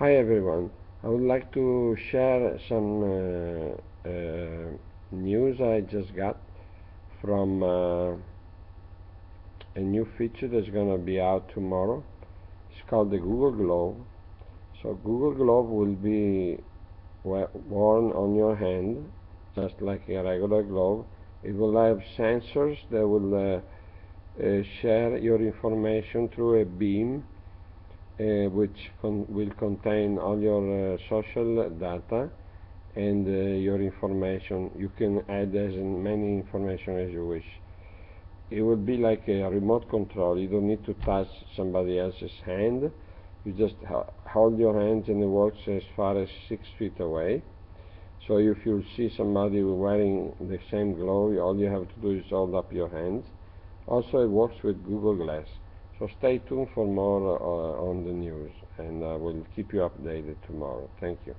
Hi everyone. I would like to share some news I just got from a new feature that's going to be out tomorrow. It's called the Google Glove. So Google Glove will be worn on your hand just like a regular glove. It will have sensors that will share your information through a beam which will contain all your social data and your information. You can add as many information as you wish. It will be like a remote control. You don't need to touch somebody else's hand. You just hold your hands and it works as far as 6 feet away. So if you see somebody wearing the same glove, all you have to do is hold up your hands. Also, it works with Google Glass. So stay tuned for more on the news, and I will keep you updated tomorrow. Thank you.